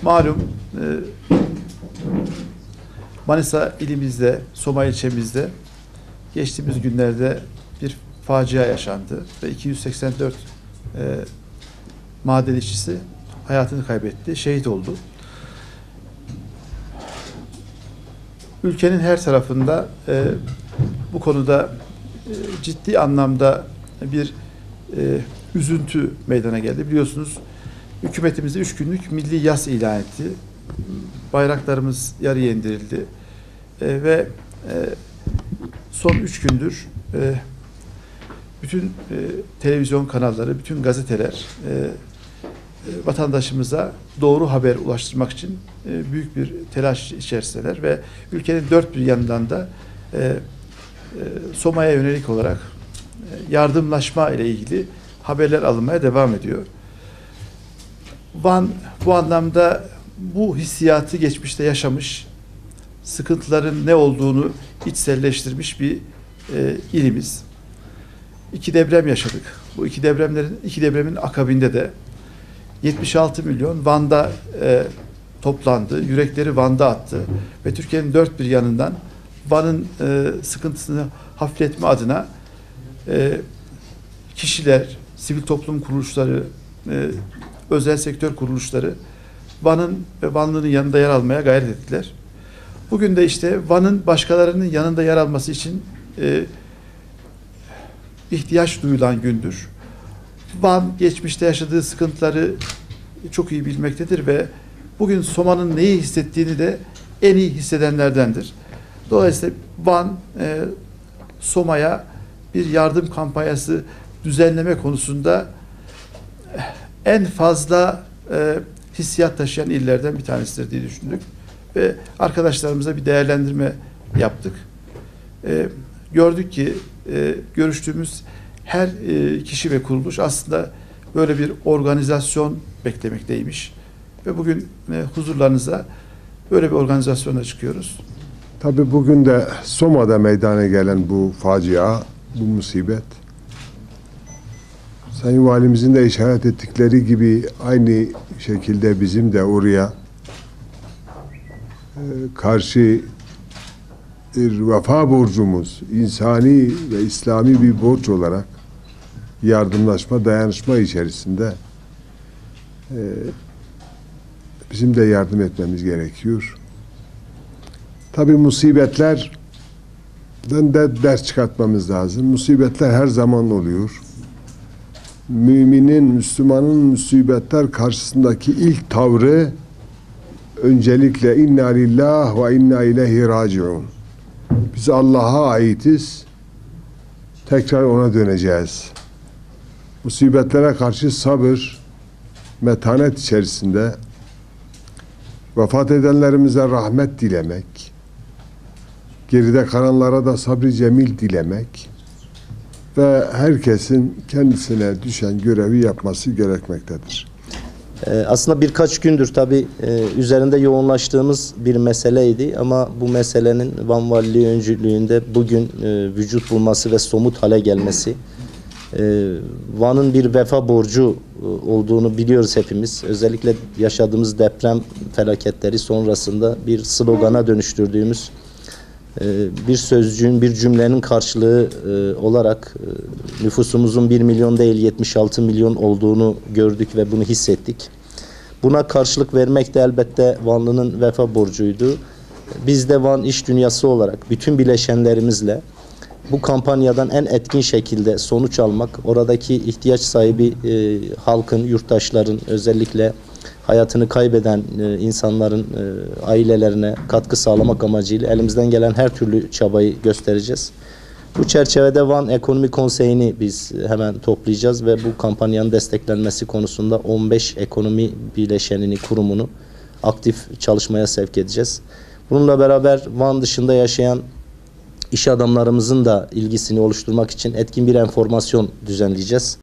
Malum Manisa ilimizde, Soma ilçemizde geçtiğimiz günlerde bir facia yaşandı ve 284 maden işçisi hayatını kaybetti, şehit oldu. Ülkenin her tarafında bu konuda ciddi anlamda bir üzüntü meydana geldi. Biliyorsunuz hükümetimiz 3 günlük milli yas ilan etti. Bayraklarımız yarıya indirildi. Ve son 3 gündür bütün televizyon kanalları, bütün gazeteler vatandaşımıza doğru haber ulaştırmak için büyük bir telaş içerisindeler ve ülkenin dört bir yanından da Soma'ya yönelik olarak yardımlaşma ile ilgili haberler alınmaya devam ediyor. Van bu anlamda bu hissiyatı geçmişte yaşamış, sıkıntıların ne olduğunu içselleştirmiş bir ilimiz. 2 deprem yaşadık. Bu iki depremin akabinde de 76 milyon Van'da toplandı. Yürekleri Van'da attı. Ve Türkiye'nin dört bir yanından Van'ın sıkıntısını hafifletme adına kişiler, sivil toplum kuruluşları, özel sektör kuruluşları Van'ın ve Vanlı'nın yanında yer almaya gayret ettiler. Bugün de işte Van'ın başkalarının yanında yer alması için ihtiyaç duyulan gündür. Van geçmişte yaşadığı sıkıntıları çok iyi bilmektedir ve bugün Soma'nın neyi hissettiğini de en iyi hissedenlerdendir. Dolayısıyla Van Soma'ya bir yardım kampanyası düzenleme konusunda en fazla hissiyat taşıyan illerden bir tanesidir diye düşündük. Ve arkadaşlarımıza bir değerlendirme yaptık. Gördük ki görüştüğümüz her kişi ve kuruluş aslında böyle bir organizasyon beklemekteymiş. Ve bugün huzurlarınıza böyle bir organizasyonla çıkıyoruz. Tabii bugün de Soma'da meydana gelen bu facia, bu musibet, Sayın Valimizin de işaret ettikleri gibi aynı şekilde bizim de oraya karşı bir vefa borcumuz, insani ve İslami bir borç olarak yardımlaşma, dayanışma içerisinde bizim de yardım etmemiz gerekiyor. Tabii musibetlerden de ders çıkartmamız lazım. Musibetler her zaman oluyor. Müminin, Müslümanın musibetler karşısındaki ilk tavrı öncelikle inna lillah ve inna ileyhi raciun. Biz Allah'a aitiz. Tekrar ona döneceğiz. Musibetlere karşı sabır, metanet içerisinde vefat edenlerimize rahmet dilemek, geride kalanlara da sabr-ı cemil dilemek ve herkesin kendisine düşen görevi yapması gerekmektedir. Aslında birkaç gündür tabii üzerinde yoğunlaştığımız bir meseleydi ama bu meselenin Van Valiliği öncülüğünde bugün vücut bulması ve somut hale gelmesi, Van'ın bir vefa borcu olduğunu biliyoruz hepimiz. Özellikle yaşadığımız deprem felaketleri sonrasında bir slogana dönüştürdüğümüz bir sözcüğün, bir cümlenin karşılığı olarak nüfusumuzun 1 milyon değil 76 milyon olduğunu gördük ve bunu hissettik. Buna karşılık vermek de elbette Vanlı'nın vefa borcuydu. Biz de Van İş Dünyası olarak bütün bileşenlerimizle bu kampanyadan en etkin şekilde sonuç almak, oradaki ihtiyaç sahibi halkın, yurttaşların, özellikle hayatını kaybeden insanların ailelerine katkı sağlamak amacıyla elimizden gelen her türlü çabayı göstereceğiz. Bu çerçevede Van Ekonomi Konseyi'ni biz hemen toplayacağız ve bu kampanyanın desteklenmesi konusunda 15 ekonomi bileşenini, kurumunu aktif çalışmaya sevk edeceğiz. Bununla beraber Van dışında yaşayan iş adamlarımızın da ilgisini oluşturmak için etkin bir enformasyon düzenleyeceğiz.